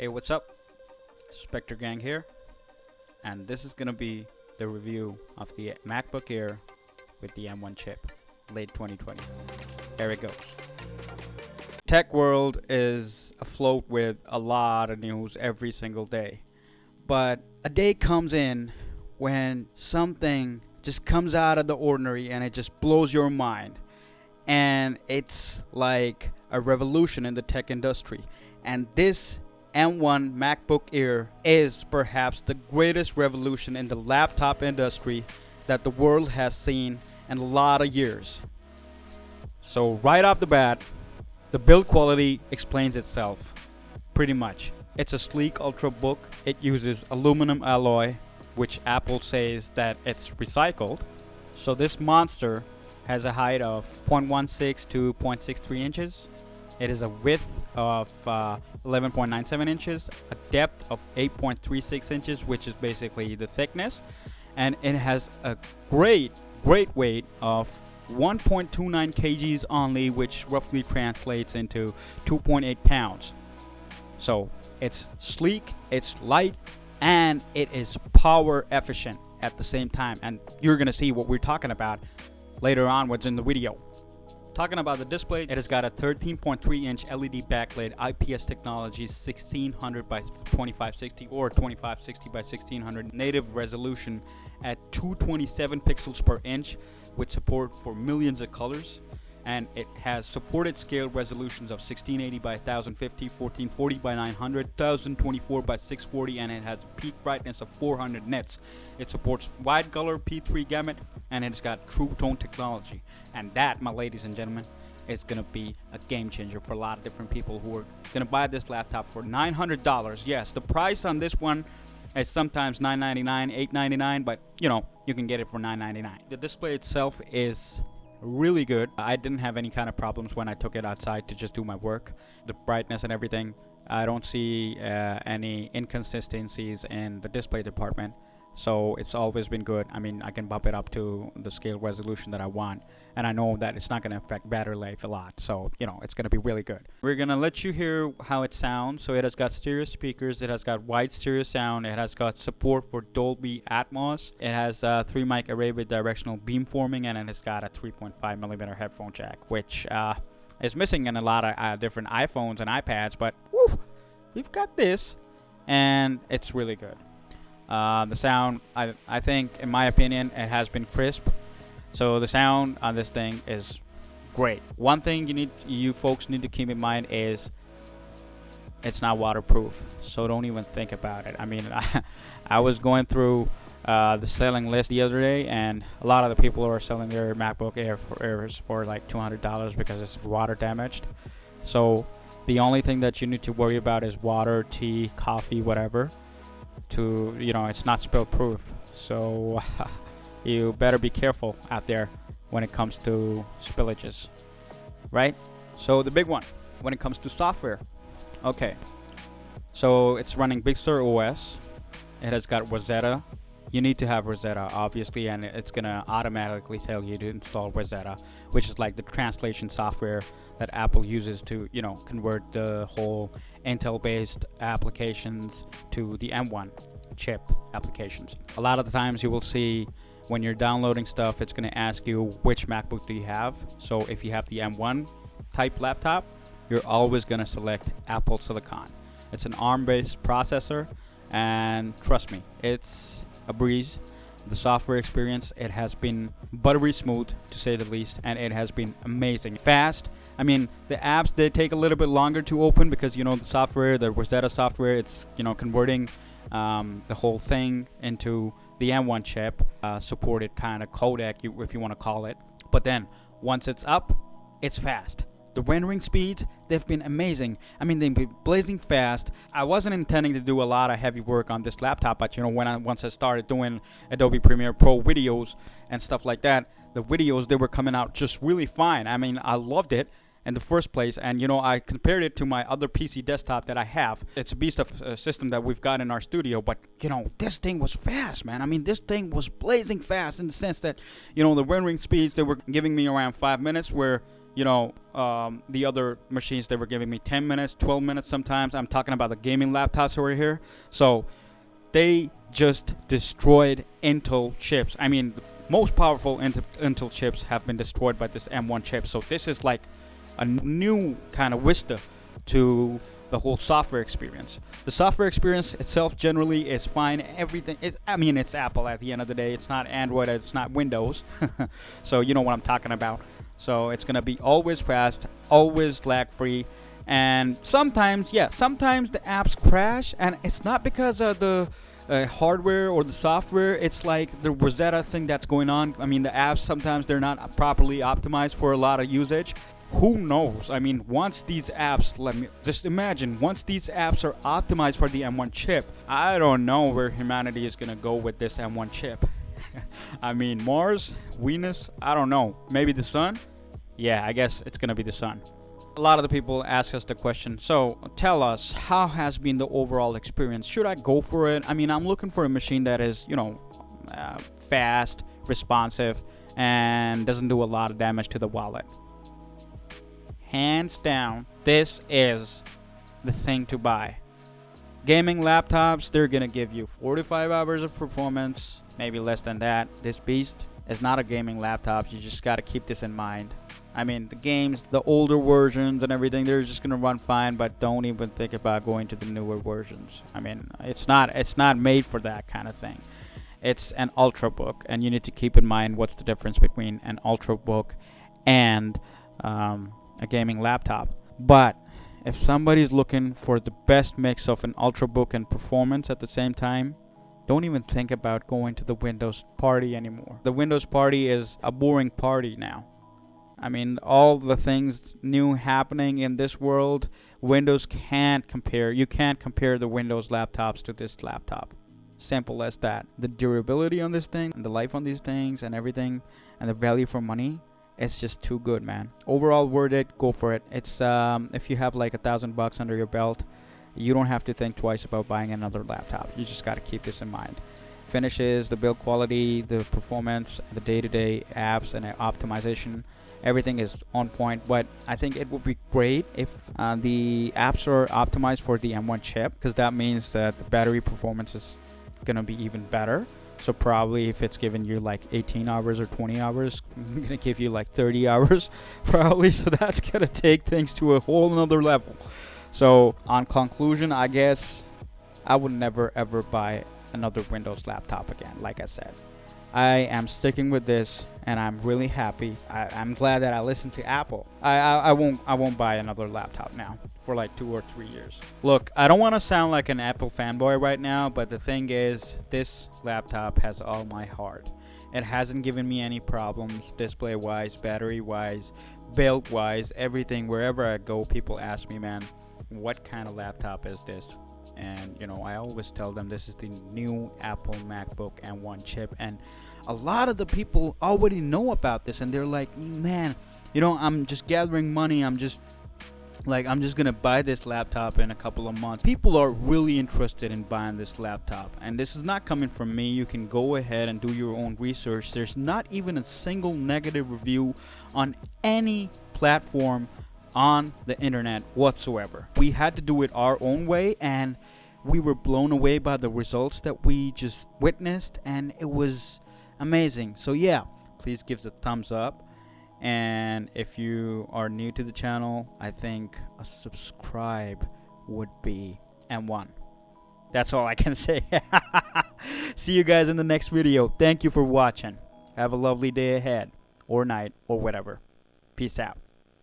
Hey, what's up? Spectre gang here, and this is gonna be the review of the MacBook Air with the M1 chip, late 2020. Here it goes. Tech world is afloat with a lot of news every single day, but a day comes in when something just comes out of the ordinary and it just blows your mind, and it's like a revolution in the tech industry. And this M1 MacBook Air is perhaps the greatest revolution in the laptop industry that the world has seen in a lot of years. So right off the bat, the build quality explains itself pretty much. It's a sleek ultrabook. It uses aluminum alloy, which Apple says that it's recycled. So this monster has a height of 0.16 to 0.63 inches. It is a width of 11.97 inches, a depth of 8.36 inches, which is basically the thickness, and it has a great weight of 1.29 kgs only, which roughly translates into 2.8 pounds. So it's sleek, it's light, and it is power efficient at the same time, and you're gonna see what we're talking about later on what's in the video. Talking about the display, it has got a 13.3 inch LED backlit IPS technology 1600 by 2560 or 2560 by 1600 native resolution at 227 pixels per inch with support for millions of colors, and it has supported scale resolutions of 1680 by 1050, 1440 by 900, 1024 by 640, and it has a peak brightness of 400 nits. It supports wide color P3 gamut, and it's got true tone technology. And that, my ladies and gentlemen, is gonna be a game changer for a lot of different people who are gonna buy this laptop for $900. Yes, the price on this one is sometimes $999, $899, but you can get it for $999. The display itself is really good. I didn't have any kind of problems when I took it outside to just do my work. The brightness and everything, I don't see any inconsistencies in the display department, so it's always been good. I mean, I can bump it up to the scale resolution that I want, and I know that it's not going to affect battery life a lot, so it's going to be really good. We're going to let you hear how it sounds. So it has got stereo speakers, it has got wide stereo sound, it has got support for Dolby Atmos, it has a 3 mic array with directional beamforming, and it has got a 3.5mm headphone jack, which is missing in a lot of different iPhones and iPads, but we've got this, and it's really good. The sound, I think, in my opinion, it has been crisp. So the sound on this thing is great. One thing you folks need to keep in mind is it's not waterproof. So don't even think about it. I mean, I was going through the selling list the other day, and a lot of the people are selling their MacBook Airs for like $200 because it's water damaged. So the only thing that you need to worry about is water, tea, coffee, whatever. It's not spill proof, so you better be careful out there when it comes to spillages, right? So the big one when it comes to software, okay, so it's running Big Sur OS. It has got Rosetta. You need to have Rosetta, obviously, and it's gonna automatically tell you to install Rosetta, which is like the translation software that Apple uses to convert the whole Intel-based applications to the M1 chip applications. A lot of the times you will see when you're downloading stuff, it's going to ask you which MacBook do you have. So if you have the M1 type laptop, you're always going to select Apple Silicon. It's an ARM-based processor, and trust me, it's a breeze. The software experience, it has been buttery smooth, to say the least, and it has been amazing. Fast. I mean, the apps, they take a little bit longer to open because the software, the Rosetta software, it's converting the whole thing into the M1 chip, supported kind of codec, if you want to call it. But then once it's up, it's fast. The rendering speeds, they've been amazing. I mean, they've been blazing fast. I wasn't intending to do a lot of heavy work on this laptop, but once I started doing Adobe Premiere Pro videos and stuff like that, the videos, they were coming out just really fine. I mean, I loved it. in the first place. And I compared it to my other PC desktop that I have. It's a beast of a system that we've got in our studio, but this thing was fast, man. I mean, this thing was blazing fast in the sense that the rendering speeds, they were giving me around 5 minutes, where the other machines, they were giving me 10 minutes, 12 minutes sometimes. I'm talking about the gaming laptops over here. So they just destroyed Intel chips. I mean, the most powerful Intel chips have been destroyed by this M1 chip. So this is like a new kind of vista to the whole software experience. The software experience itself generally is fine. Everything, it's Apple at the end of the day. It's not Android, it's not Windows. So you know what I'm talking about. So it's gonna be always fast, always lag free. And sometimes the apps crash, and it's not because of the hardware or the software. It's like the Rosetta thing that's going on. I mean, the apps, sometimes they're not properly optimized for a lot of usage. Who knows? I mean, once these apps, once these apps are optimized for the M1 chip, I don't know where humanity is gonna go with this M1 chip. I mean, Mars, Venus, I don't know. Maybe the sun? Yeah, I guess it's gonna be the sun. A lot of the people ask us the question, so tell us, how has been the overall experience? Should I go for it? I mean, I'm looking for a machine that is, fast, responsive, and doesn't do a lot of damage to the wallet. Hands down, this is the thing to buy. Gaming laptops, they're gonna give you 45 hours of performance, maybe less than that. This beast is not a gaming laptop. You just gotta keep this in mind. I mean, the games, the older versions and everything, they're just gonna run fine, but don't even think about going to the newer versions. I mean, it's not made for that kind of thing. It's an ultrabook, and you need to keep in mind what's the difference between an ultrabook and a gaming laptop. But if somebody's looking for the best mix of an ultrabook and performance at the same time, don't even think about going to the Windows Party anymore. The Windows Party is a boring party now. I mean, all the things new happening in this world, Windows can't compare. You can't compare the Windows laptops to this laptop. Simple as that. The durability on this thing, and the life on these things, and everything, and the value for money, it's just too good, man. Overall, worth it. Go for it. It's if you have like $1,000 under your belt, you don't have to think twice about buying another laptop. You just got to keep this in mind. Finishes, the build quality, the performance, the day-to-day apps and optimization, everything is on point. But I think it would be great if the apps are optimized for the M1 chip, because that means that the battery performance is gonna be even better. So probably if it's giving you like 18 hours or 20 hours, I'm gonna give you like 30 hours probably. So that's gonna take things to a whole nother level. So on conclusion, I guess I would never ever buy another Windows laptop again. Like I said, I am sticking with this, and I'm really happy. I'm glad that I listened to Apple. I won't buy another laptop now for like 2 or 3 years. Look, I don't want to sound like an Apple fanboy right now, but the thing is, this laptop has all my heart. It hasn't given me any problems display wise, battery wise, build wise, everything. Wherever I go, people ask me, man, what kind of laptop is this? And I always tell them this is the new Apple MacBook M1 chip, and a lot of the people already know about this, and they're like, man, I'm just gathering money, I'm just gonna buy this laptop in a couple of months. People are really interested in buying this laptop, and this is not coming from me. You can go ahead and do your own research. There's not even a single negative review on any platform on the internet whatsoever. We had to do it our own way, and we were blown away by the results that we just witnessed, and it was amazing. So yeah, please give it a thumbs up, and if you are new to the channel, I think a subscribe would be M1. That's all I can say. See you guys in the next video. Thank you for watching. Have a lovely day ahead, or night, or whatever. Peace out.